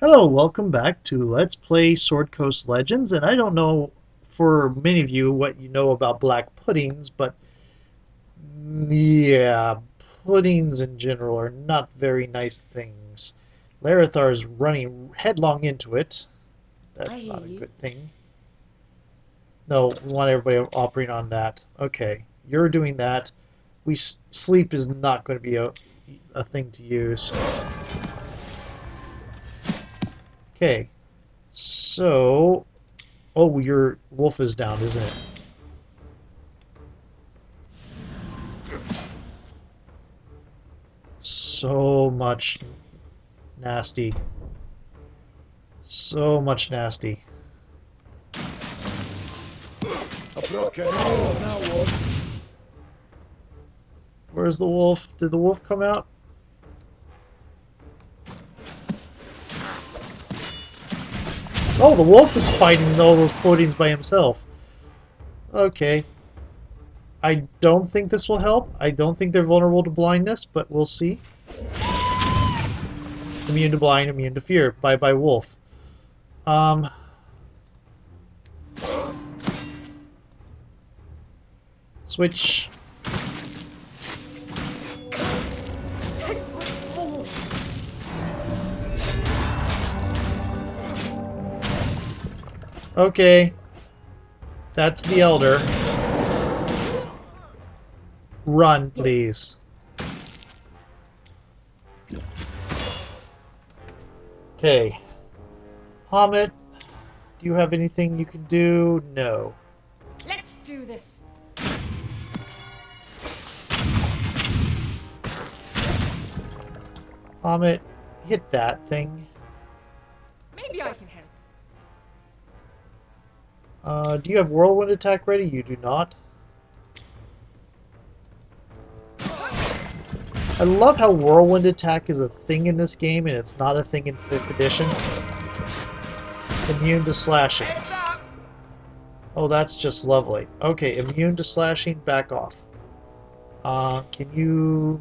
Hello, welcome back to Let's Play Sword Coast Legends, and I don't know for many of you what you know about black puddings, but yeah, puddings in general are not very nice things. Larethar is running headlong into it. I That's hear not a you. good thing. No, we want everybody operating on that. Okay, you're doing that. Sleep is not going to be a thing to use. Okay, so... Oh, your wolf is down, isn't it? So much nasty. So much nasty. A broken arrow on that one. Where's the wolf? Did the wolf come out? Oh, the wolf is fighting all those puddings by himself. Okay. I don't think this will help. I don't think they're vulnerable to blindness, but we'll see. Immune to blind, immune to fear. Bye-bye, wolf. Um... Switch. Okay. That's the elder. Run, Yes. please. Okay. Hamid, do you have anything you can do? No. Let's do this. Hamid, hit that thing. Maybe I can help. Do you have whirlwind attack ready? You do not. I love how whirlwind attack is a thing in this game and it's not a thing in 5th edition. Immune to slashing. Oh, that's just lovely. Okay, immune to slashing, back off. Can you...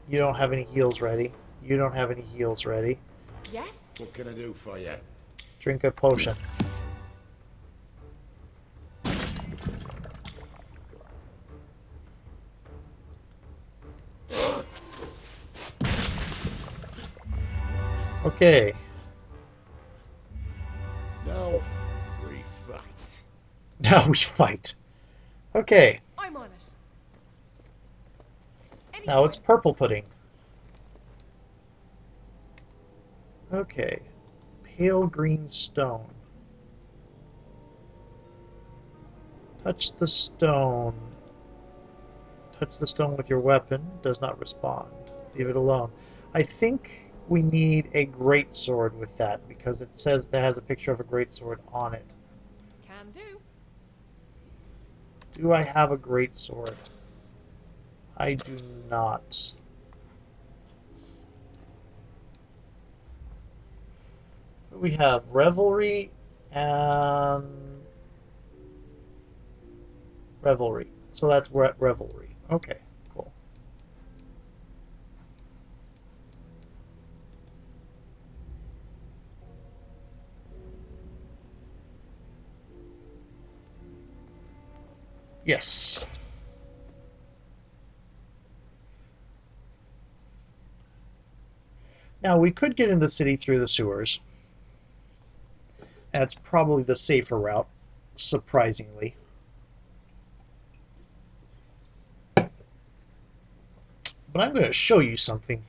You don't have any heals ready. You don't have any heals ready. Yes? What can I do for you? Drink a potion. Okay. Now we fight. Now we fight. Okay. I'm on it. Now it's Anytime. purple pudding. Okay. Pale green stone. Touch the stone. Touch the stone with your weapon. Does not respond. Leave it alone. I think we need a great sword with that because it says that has a picture of a great sword on it. Can do. Do I have a great sword? I do not. We have revelry and revelry. So that's revelry. Okay, cool. Yes. Now we could get in the city through the sewers. That's probably the safer route, surprisingly. But I'm going to show you something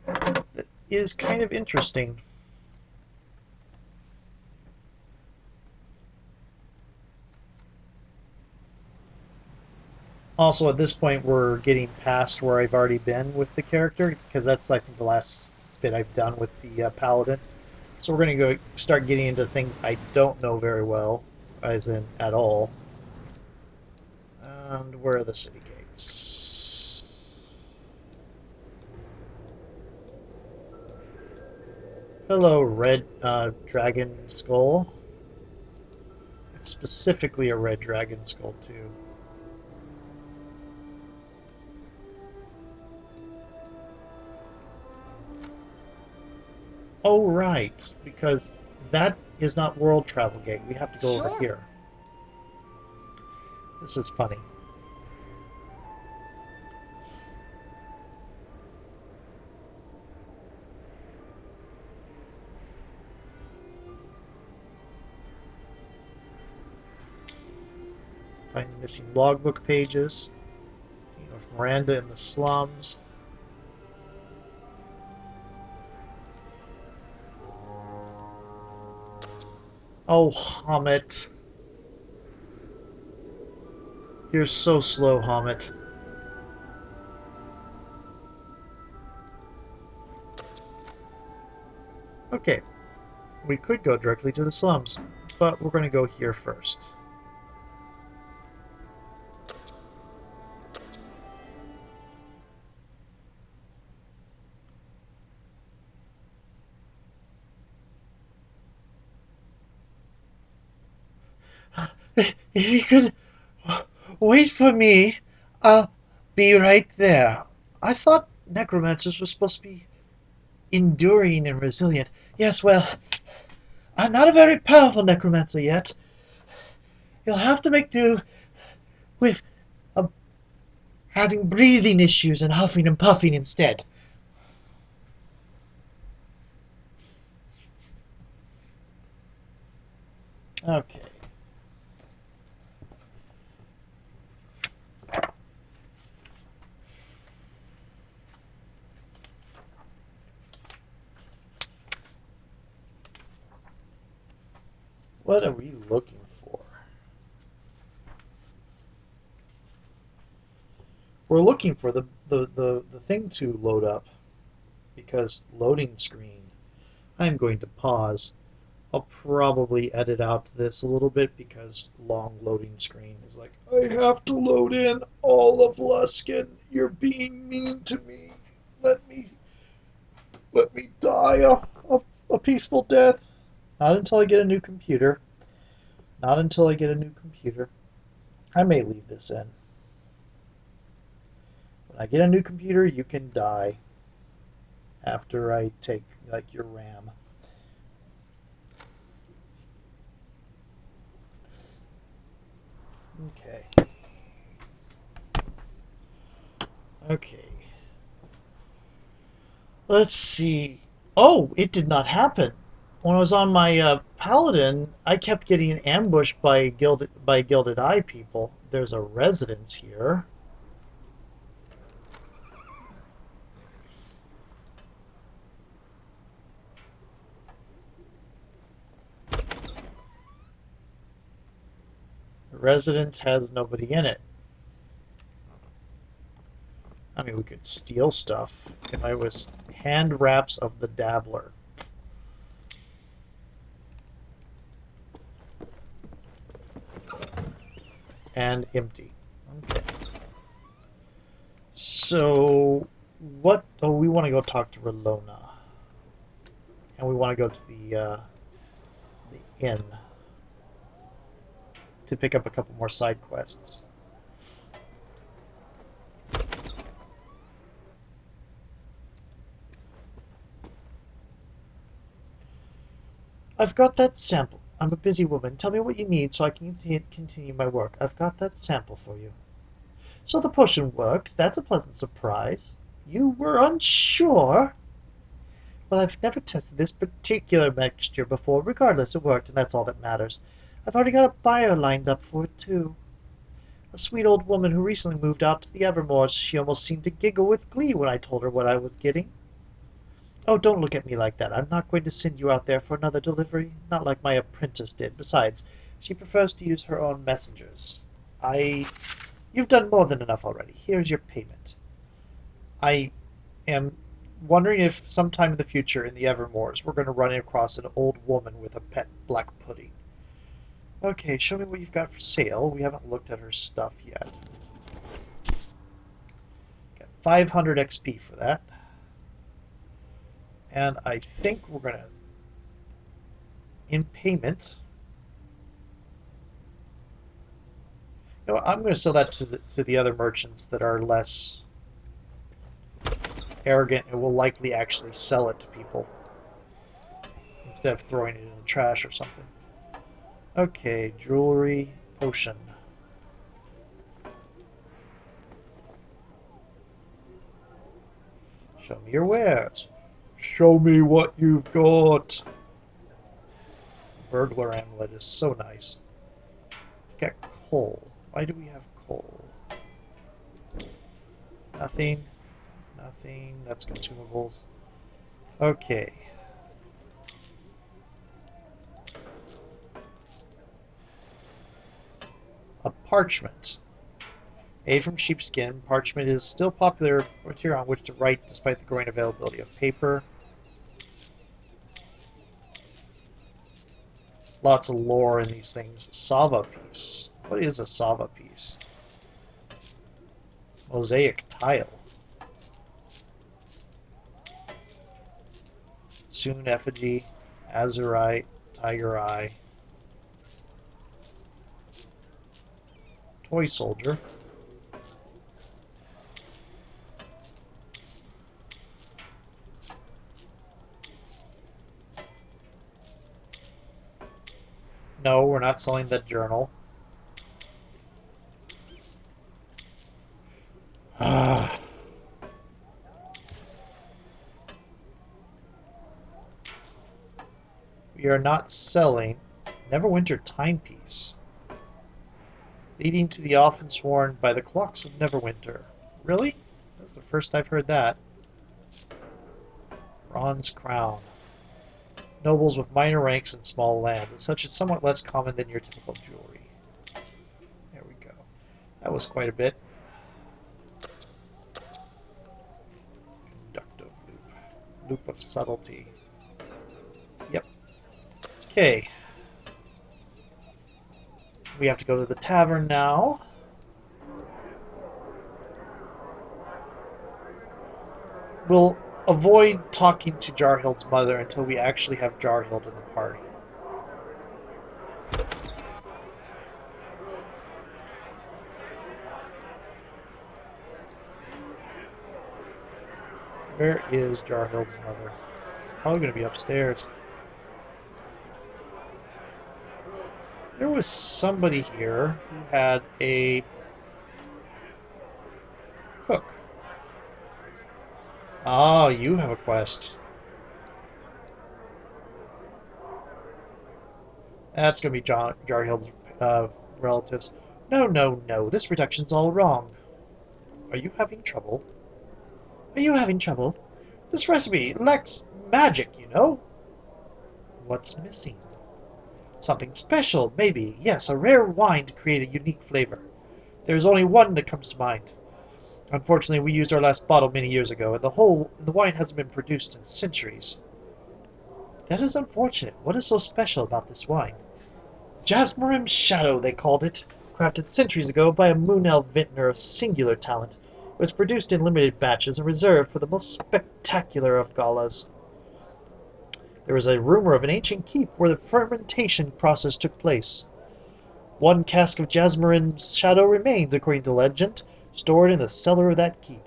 that is kind of interesting. Also, at this point, we're getting past where I've already been with the character, because that's, I think, the last bit I've done with the Paladin. So we're going to go start getting into things I don't know very well, as in at all. And where are the city gates? Hello, Red Dragon Skull. specifically a red dragon skull too. Oh, right, because that is not World Travel Gate. We have to go over Sure. here. This is funny. Find the missing logbook pages. You know, Miranda in the slums. Oh, Hamet. You're so slow, Hamet. Okay, we could go directly to the slums, but we're going to go here first. If you could wait for me, I'll be right there. I thought necromancers were supposed to be enduring and resilient. Yes, well, I'm not a very powerful necromancer yet. You'll have to make do with having breathing issues and huffing and puffing instead. Okay. What are we looking for? We're looking for the thing to load up, because loading screen. I'm going to pause. I'll probably edit out this a little bit because long loading screen is like, I have to load in all of Luskin. You're being mean to me. Let me die a peaceful death. Not until I get a new computer. Not until I get a new computer. I may leave this in. When I get a new computer, you can die after I take like your RAM. Okay. Okay. Let's see. Oh, it did not happen. When I was on my paladin, I kept getting ambushed by gilded eye people. There's a residence here. The residence has nobody in it. I mean, we could steal stuff if I was hand wraps of the dabbler. And empty. Okay. So, what? Oh, we want to go talk to Relona. And we want to go to the inn to pick up a couple more side quests. I've got that sample. I'm a busy woman. Tell me what you need so I can continue my work. I've got that sample for you. So the potion worked. That's a pleasant surprise. You were unsure? Well, I've never tested this particular mixture before. Regardless, it worked, and that's all that matters. I've already got a buyer lined up for it, too. A sweet old woman who recently moved out to the Evermores. She almost seemed to giggle with glee when I told her what I was getting. Oh, don't look at me like that. I'm not going to send you out there for another delivery. Not like my apprentice did. Besides, she prefers to use her own messengers. You've done more than enough already. Here's your payment. I am wondering if sometime in the future in the Evermores we're going to run across an old woman with a pet black pudding. Okay, show me what you've got for sale. We haven't looked at her stuff yet. Got 500 XP for that. And I think we're going to, in payment, You know what, I'm going to sell that to the other merchants that are less arrogant and will likely actually sell it to people instead of throwing it in the trash or something. Okay, jewelry, potion. Show me your wares. Show me what you've got. Burglar amulet is so nice. Get coal. Why do we have coal? Nothing. Nothing. That's consumables. Okay. A parchment. Made from sheepskin, parchment is still popular material on which to write despite the growing availability of paper. Lots of lore in these things. Sava piece. What is a Sava piece? Mosaic tile. Soon effigy, azurite, tiger eye. Toy soldier. No, we're not selling that journal. Ah. We are not selling Neverwinter timepiece, leading to the often worn by the clocks of Neverwinter. Really? That's the first I've heard that. Bronze crown. Nobles with minor ranks and small lands, and such is somewhat less common than your typical jewelry. There we go. That was quite a bit. Conductive loop. Loop of subtlety. Yep. Okay. We have to go to the tavern now. We'll avoid talking to Jarhild's mother until we actually have Jarhild in the party. Where is Jarhild's mother? It's probably going to be upstairs. There was somebody here who had a cook. Ah, you have a quest. That's going to be Jarhild's relatives. No, no, no. This reduction's all wrong. Are you having trouble? Are you having trouble? This recipe lacks magic, you know. What's missing? Something special, maybe. Yes, a rare wine to create a unique flavor. There's only one that comes to mind. Unfortunately, we used our last bottle many years ago, and the wine hasn't been produced in centuries. That is unfortunate. What is so special about this wine? Jasmarim's Shadow, they called it. Crafted centuries ago by a moon elf vintner of singular talent. It was produced in limited batches and reserved for the most spectacular of galas. There is a rumor of an ancient keep where the fermentation process took place. One cask of Jasmarim's Shadow remains, according to legend, stored in the cellar of that keep.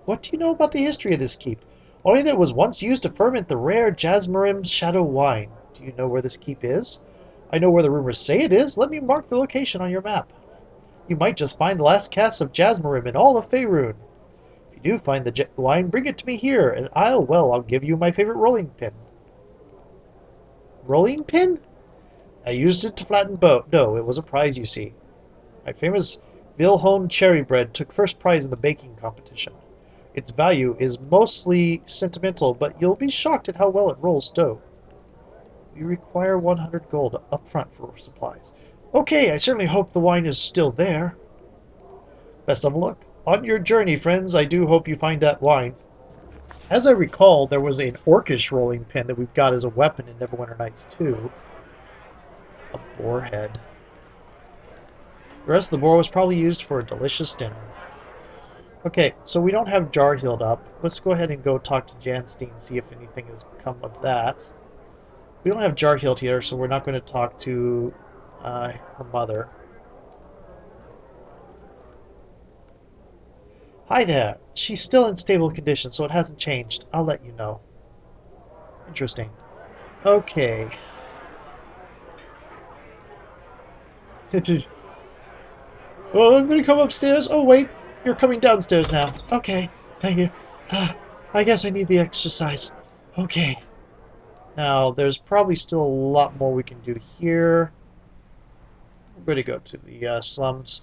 What do you know about the history of this keep? Only that it was once used to ferment the rare Jasmarim's Shadow wine. Do you know where this keep is? I know where the rumors say it is. Let me mark the location on your map. You might just find the last cask of Jasmarim in all of Faerun. If you do find the wine, bring it to me here, and I'll give you my favorite rolling pin. Rolling pin? I used it to flatten dough. It was a prize, you see. My famous Wilhelm cherry bread took first prize in the baking competition. Its value is mostly sentimental, but you'll be shocked at how well it rolls dough. We require 100 gold up front for supplies. Okay, I certainly hope the wine is still there. Best of luck. On your journey, friends, I do hope you find that wine. As I recall, there was an orcish rolling pin that we've got as a weapon in Neverwinter Nights 2. A boar head. The rest of the boar was probably used for a delicious dinner. Okay, so we don't have Jarhild up. Let's go ahead and go talk to Janstein, see if anything has come of that. We don't have Jarhild here, so we're not going to talk to her mother. Hi there. She's still in stable condition, so it hasn't changed. I'll let you know. Interesting. Okay. Well, I'm gonna come upstairs. Oh, wait. You're coming downstairs now. Okay. Thank you. I guess I need the exercise. Okay. Now, there's probably still a lot more we can do here. We're going to go to the slums.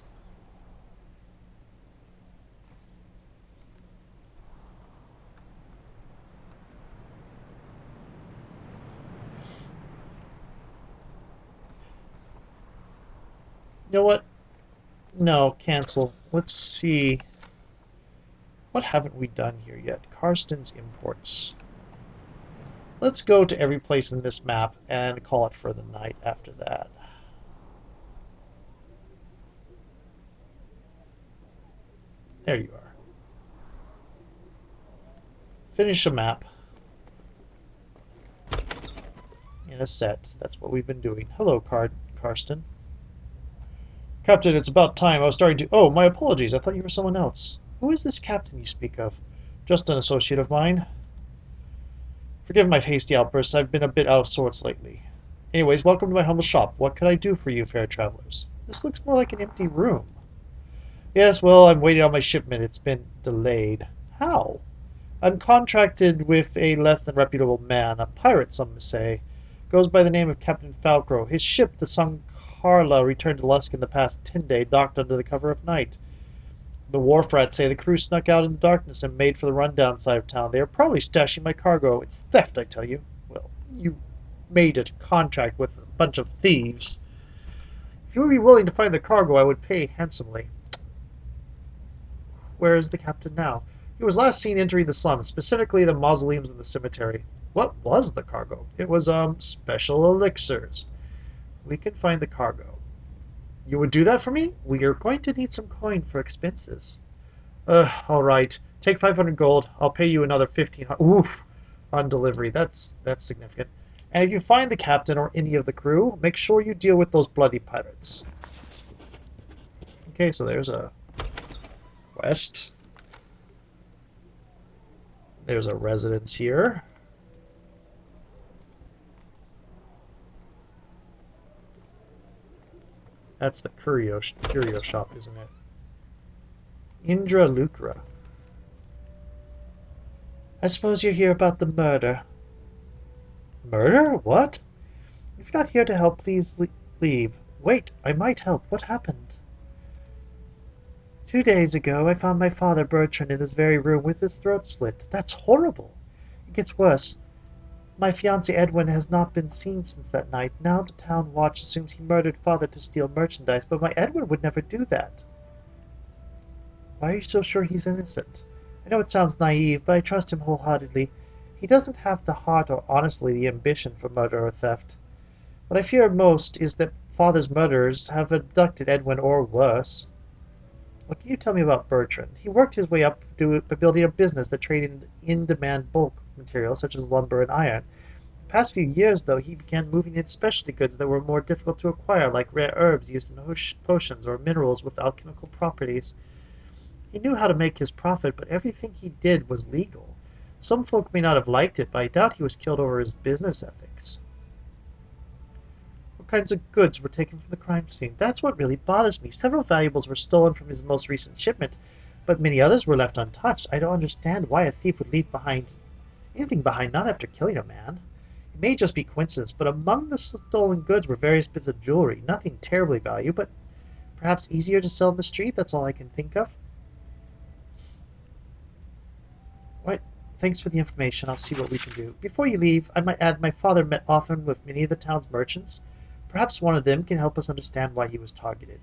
You know what? No, cancel. Let's see. What haven't we done here yet? Karsten's Imports. Let's go to every place in this map and call it for the night after that. There you are. Finish a map. In a set. That's what we've been doing. Hello, Karsten. Captain, it's about time. I was starting to... Oh, my apologies. I thought you were someone else. Who is this captain you speak of? Just an associate of mine. Forgive my hasty outbursts. I've been a bit out of sorts lately. Anyways, welcome to my humble shop. What can I do for you, fair travelers? This looks more like an empty room. Yes, well, I'm waiting on my shipment. It's been delayed. How? I'm contracted with a less than reputable man, a pirate, some say. Goes by the name of Captain Falcro. His ship, the San Carla, returned to Luskin the past 10 day, docked under the cover of night. The wharf rats say the crew snuck out in the darkness and made for the rundown side of town. They are probably stashing my cargo. It's theft, I tell you. Well, you made a contract with a bunch of thieves. If you would be willing to find the cargo, I would pay handsomely. Where is the captain now? He was last seen entering the slums, specifically the mausoleums and the cemetery. What was the cargo? It was, special elixirs. We can find the cargo. You would do that for me? We are going to need some coin for expenses. All right. Take 500 gold. I'll pay you another 1,500. Oof, on delivery. That's significant. And if you find the captain or any of the crew, make sure you deal with those bloody pirates. Okay, so there's a quest. There's a residence here. That's the curio shop, isn't it? Indra Lucra. I suppose you're here about the murder. Murder? What? If you're not here to help, please leave. Wait, I might help. What happened? 2 days ago, I found my father, Bertrand, in this very room with his throat slit. That's horrible. It gets worse. My fiance Edwin has not been seen since that night. Now the town watch assumes he murdered father to steal merchandise, but my Edwin would never do that. Why are you so sure he's innocent? I know it sounds naive, but I trust him wholeheartedly. He doesn't have the heart or honestly the ambition for murder or theft. What I fear most is that father's murderers have abducted Edwin or worse. What can you tell me about Bertrand? He worked his way up by building a business that traded in-demand bulk materials such as lumber and iron. The past few years, though, he began moving into specialty goods that were more difficult to acquire, like rare herbs used in potions or minerals with alchemical properties. He knew how to make his profit, but everything he did was legal. Some folk may not have liked it, but I doubt he was killed over his business ethics. What kinds of goods were taken from the crime scene? That's what really bothers me. Several valuables were stolen from his most recent shipment, but many others were left untouched. I don't understand why a thief would leave anything behind, not after killing a man. It may just be coincidence, but among the stolen goods were various bits of jewelry. Nothing terribly valuable, but perhaps easier to sell in the street. That's all I can think of. What? Thanks for the information. I'll see what we can do. Before you leave, I might add my father met often with many of the town's merchants. Perhaps one of them can help us understand why he was targeted.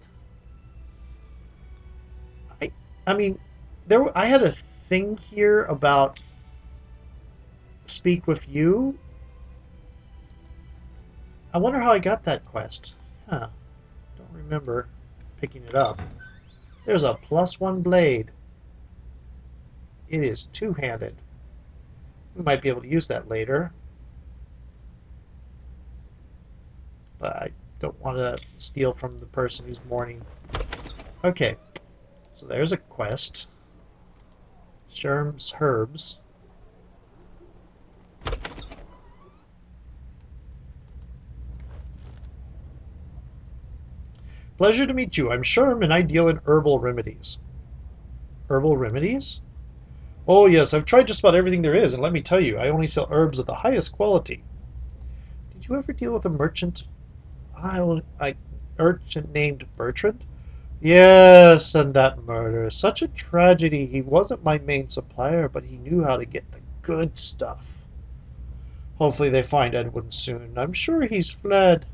I mean, I had a thing here about speak with you. I wonder how I got that quest. Huh. Don't remember picking it up. There's a +1 blade. It is two-handed. We might be able to use that later. But I don't want to steal from the person who's mourning. Okay, so there's a quest. Sherm's Herbs. Pleasure to meet you. I'm Sherm and I deal in herbal remedies. Herbal remedies? Oh yes, I've tried just about everything there is, and let me tell you, I only sell herbs of the highest quality. Did you ever deal with a merchant? I merchant named Bertrand? Yes, and that murder. Such a tragedy. He wasn't my main supplier, but he knew how to get the good stuff. Hopefully they find Edwin soon. I'm sure he's fled.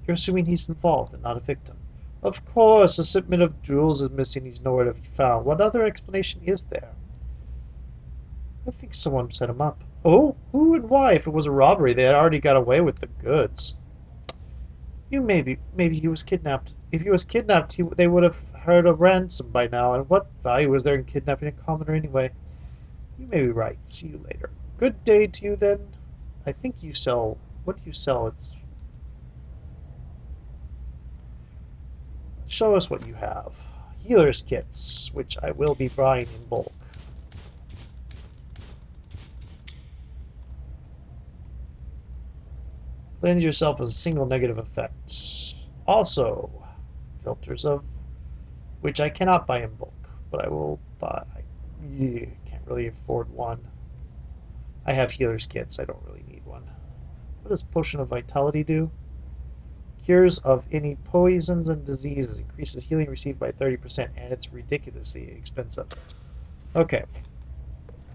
You're assuming he's involved and not a victim. Of course, a shipment of jewels is missing. He's nowhere to be found. What other explanation is there? I think someone set him up. Oh, who and why? If it was a robbery, they had already got away with the goods. Maybe he was kidnapped. If he was kidnapped, they would have heard a ransom by now. And what value is there in kidnapping a commoner anyway? You may be right. See you later. Good day to you then. I think you sell. What do you sell? It's. Show us what you have. Healer's kits, which I will be buying in bulk. Cleanse yourself of a single negative effect. Also, filters of which I cannot buy in bulk, but I will buy. Yeah, can't really afford one. I have healer's kits. I don't really need one. What does Potion of Vitality do? Cures of any poisons and diseases. Increases healing received by 30%, and it's ridiculously expensive. Okay.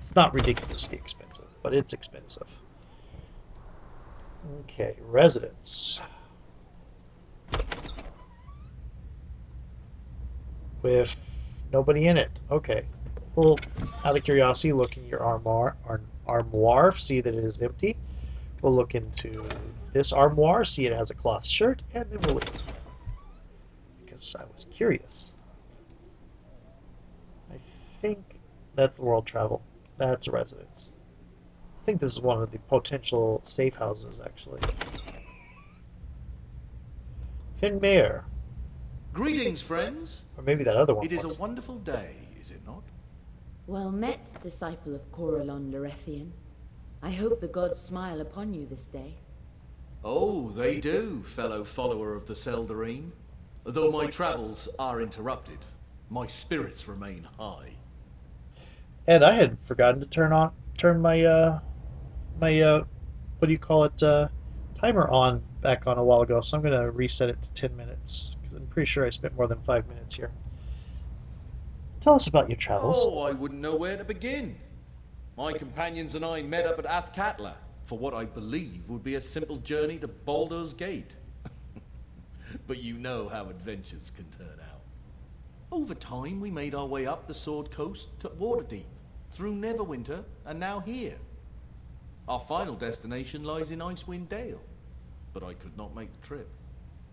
It's not ridiculously expensive, but it's expensive. Okay, residence. With nobody in it. Okay. Well, out of curiosity, look in your armoire, see that it is empty. We'll look into this armoire, see it has a cloth shirt, and then we'll leave. Because I was curious. I think that's world travel. That's a residence. I think this is one of the potential safe houses, actually. Finn Mayer. Greetings, friends. Or maybe that other one It is a was. wonderful day, is it not? Well met, disciple of Corellon Lerethian. I hope the gods smile upon you this day. Oh, they do, fellow follower of the Seldarine. Though my travels are interrupted, my spirits remain high. And I had forgotten to turn my what do you call it, timer back on a while ago, so I'm going to reset it to 10 minutes, because I'm pretty sure I spent more than 5 minutes here. Tell us about your travels. Oh, I wouldn't know where to begin. My companions and I met up at Athkatla for what I believe would be a simple journey to Baldur's Gate. But you know how adventures can turn out. Over time, we made our way up the Sword Coast to Waterdeep, through Neverwinter, and now here. Our final destination lies in Icewind Dale, but I could not make the trip.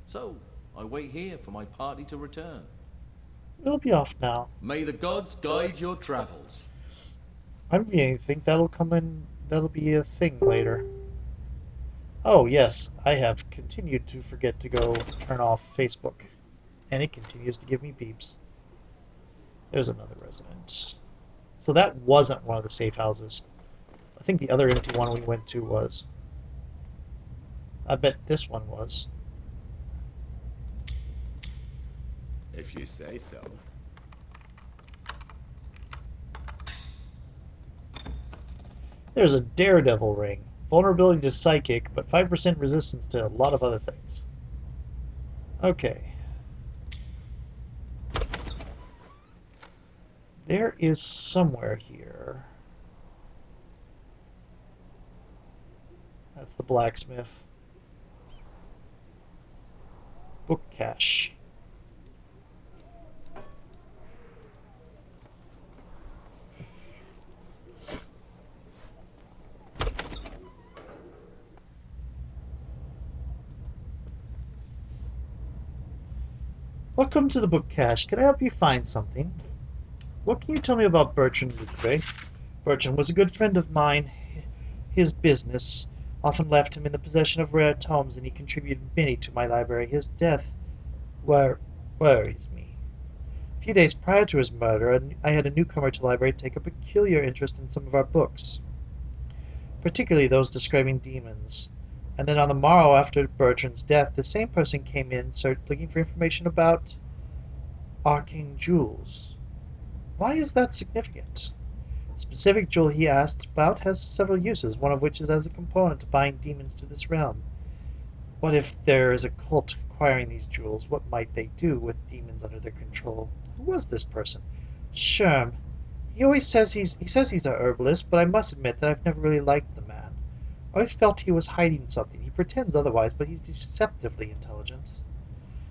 So, I wait here for my party to return. We'll be off now. May the gods guide your travels. I'm beginning to think that'll be a thing later. Oh yes, I have continued to forget to go turn off Facebook, and it continues to give me beeps. There's another resident. So that wasn't one of the safe houses. I think the other empty one we went to was. I bet this one was. If you say so. There's a daredevil ring. Vulnerability to psychic, but 5% resistance to a lot of other things. Okay. There is somewhere here. That's the blacksmith. Book cache. Welcome to the book cache. Can I help you find something? What can you tell me about Bertrand Ducre? Bertrand was a good friend of mine. His business often left him in the possession of rare tomes, and he contributed many to my library. His death worries me. few days prior to his murder, I had a newcomer to the library take a peculiar interest in some of our books, particularly those describing demons. And then on the morrow after Bertrand's death, the same person came in, looking for information about arcane jewels. Why is that significant? The specific jewel he asked about has several uses, one of which is as a component to buying demons to this realm. What if there is a cult acquiring these jewels? What might they do with demons under their control? Who was this person? Sherm. He always says he's a herbalist, but I must admit that I've never really liked the man. I always felt he was hiding something. He pretends otherwise, but he's deceptively intelligent.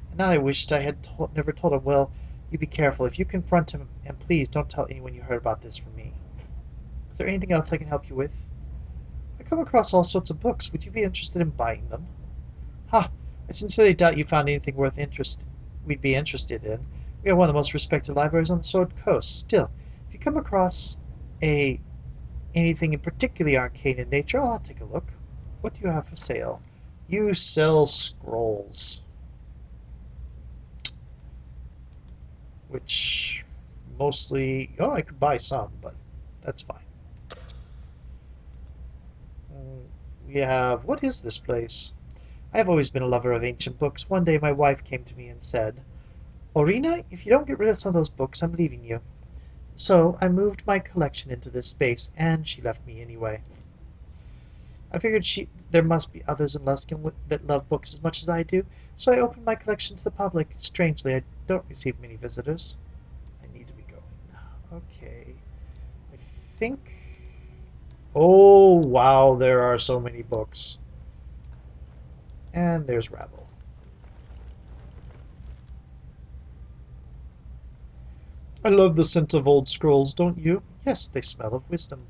And now I wished I had never told him. Well, you be careful. If you confront him, and please don't tell anyone you heard about this from me. Is there anything else I can help you with? I come across all sorts of books. Would you be interested in buying them? Ha! I sincerely doubt you found anything we'd be interested in. We are one of the most respected libraries on the Sword Coast. Still, if you come across anything in particularly arcane in nature, I'll take a look. What do you have for sale? You sell scrolls. Which mostly... Oh, I could buy some, but that's fine. We have... What is this place? I have always been a lover of ancient books. One day my wife came to me and said, Orina, if you don't get rid of some of those books, I'm leaving you. So I moved my collection into this space, and she left me anyway. I figured there must be others in Luskin that love books as much as I do, so I opened my collection to the public. Strangely, I don't receive many visitors. I need to be going. Okay. I think... Oh, wow, there are so many books. And there's Rabble. I love the scent of old scrolls, don't you? Yes, they smell of wisdom.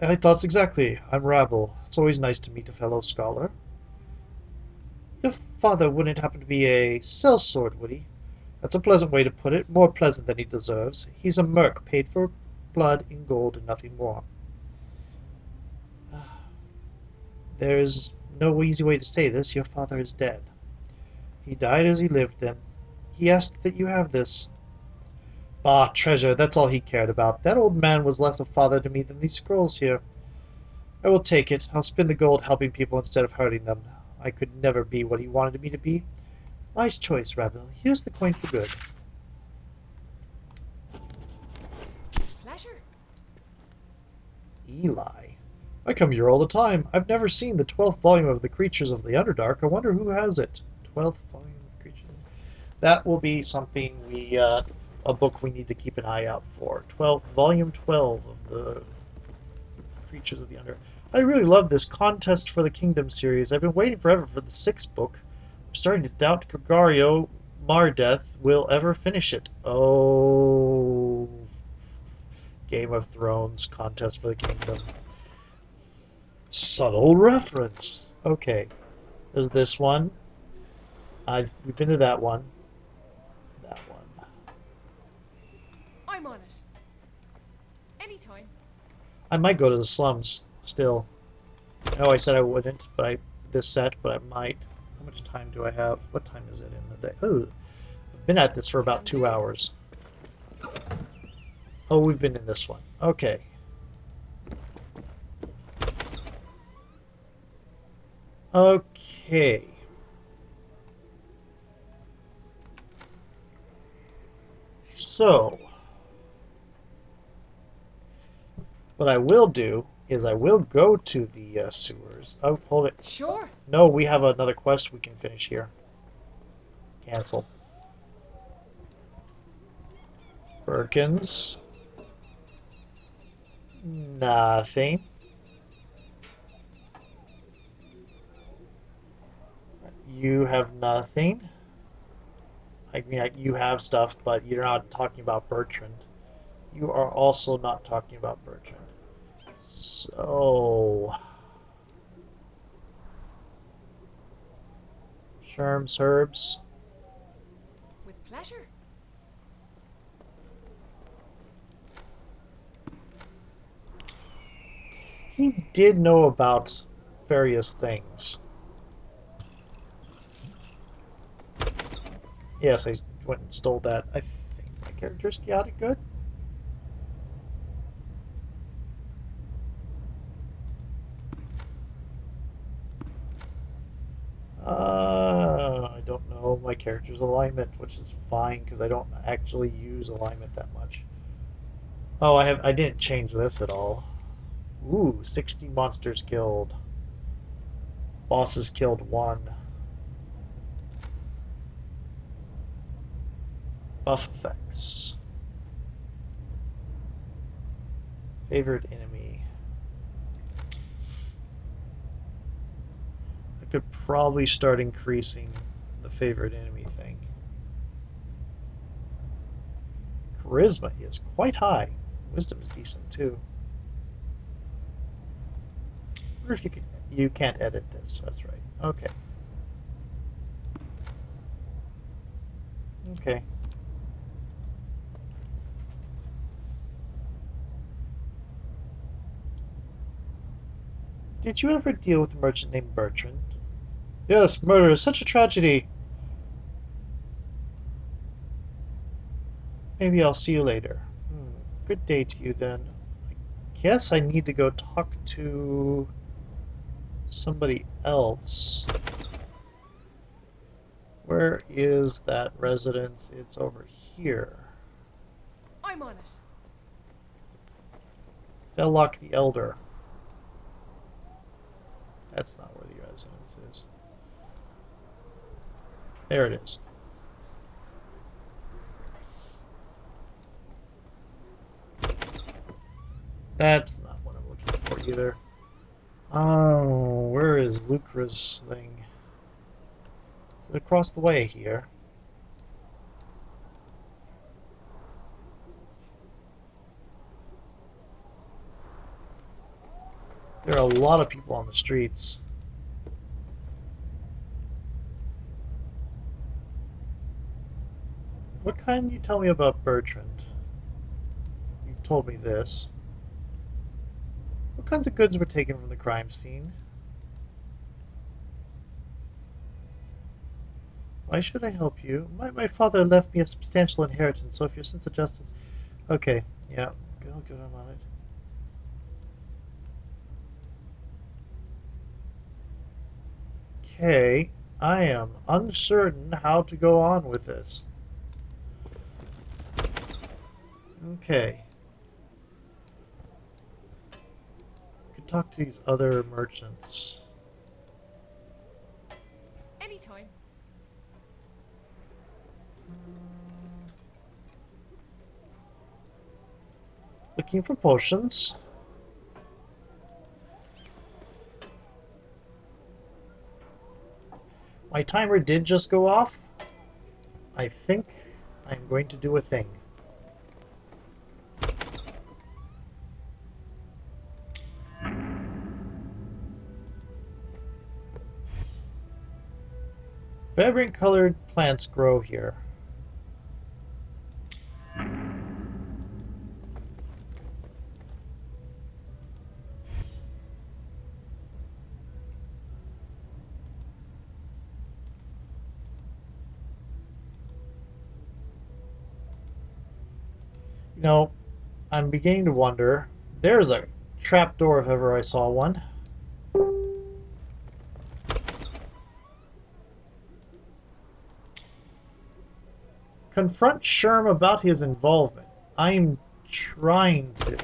I thought exactly. I'm Rabble. It's always nice to meet a fellow scholar. Your father wouldn't happen to be a sellsword, would he? That's a pleasant way to put it. More pleasant than he deserves. He's a merc, paid for blood in gold and nothing more. There's no easy way to say this. Your father is dead. He died as he lived then. He asked that you have this. Bah, treasure, that's all he cared about. That old man was less a father to me than these scrolls here. I will take it. I'll spend the gold helping people instead of hurting them. I could never be what he wanted me to be. Wise choice, Rabel. Here's the coin for good. Pleasure. Eli. I come here all the time. I've never seen the 12th volume of The Creatures of the Underdark. I wonder who has it. 12th volume of The Creatures. That will be something a book we need to keep an eye out for. Volume 12 of The Creatures of the Underdark. I really love this Contest for the Kingdom series. I've been waiting forever for the 6th book. I'm starting to doubt Gregario Mardeth will ever finish it. Oh, Game of Thrones Contest for the Kingdom. Subtle reference. Okay, there's this one. We've been to that one. That one. I'm on it. Anytime. I might go to the slums still. I know I said I wouldn't, but this set, but I might. How much time do I have? What time is it in the day? Oh, I've been at this for about 2 hours. Oh, we've been in this one. Okay. Okay. So, what I will do is I will go to the sewers. Oh, hold it. Sure. No, we have another quest we can finish here. Cancel. Birkins. Nothing. You have nothing. I mean, you have stuff, but you're not talking about Bertrand. You are also not talking about Bertrand. So... Sherm's Herbs. With pleasure. He did know about various things. Yes, I went and stole that. I think my character's chaotic good. I don't know my character's alignment, which is fine because I don't actually use alignment that much. Oh, I didn't change this at all. Ooh, 60 monsters killed. Bosses killed 1. Buff effects. Favorite enemy. I could probably start increasing the favorite enemy thing. Charisma is quite high. Wisdom is decent too. I wonder if you can't edit this. That's right. Okay. Okay. Did you ever deal with a merchant named Bertrand? Yes, murder is such a tragedy. Maybe I'll see you later. Good day to you then. I guess I need to go talk to somebody else. Where is that residence? It's over here. I'm on it. Belloc the Elder. That's not where the residence is. There it is. That's not what I'm looking for either. Oh, where is Lucra's thing? Is it across the way here? There are a lot of people on the streets. What can you tell me about Bertrand? You told me this. What kinds of goods were taken from the crime scene? Why should I help you? My father left me a substantial inheritance, so if your sense of justice... Okay, yeah, go good on it. Okay, I am uncertain how to go on with this. Okay. Could talk to these other merchants. Anytime. Looking for potions. My timer did just go off. I think I'm going to do a thing. Vibrant colored plants grow here. You know, I'm beginning to wonder. There's a trapdoor if ever I saw one. Confront Sherm about his involvement. I'm trying to.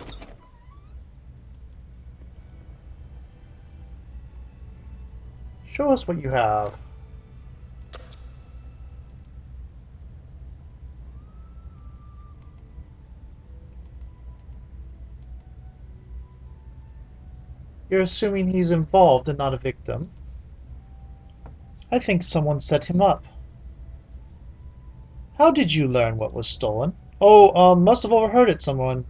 Show us what you have. You're assuming he's involved and not a victim. I think someone set him up. How did you learn what was stolen? Oh, must have overheard it, someone.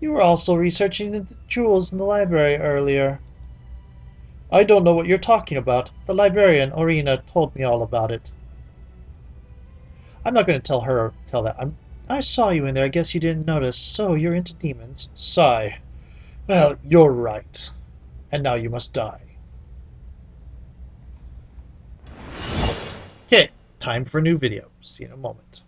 You were also researching the jewels in the library earlier. I don't know what you're talking about. The librarian, Orina, told me all about it. I'm not going to tell that. I saw you in there. I guess you didn't notice. So, you're into demons. Sigh. Well, you're right. And now you must die. Okay, time for a new video. See you in a moment.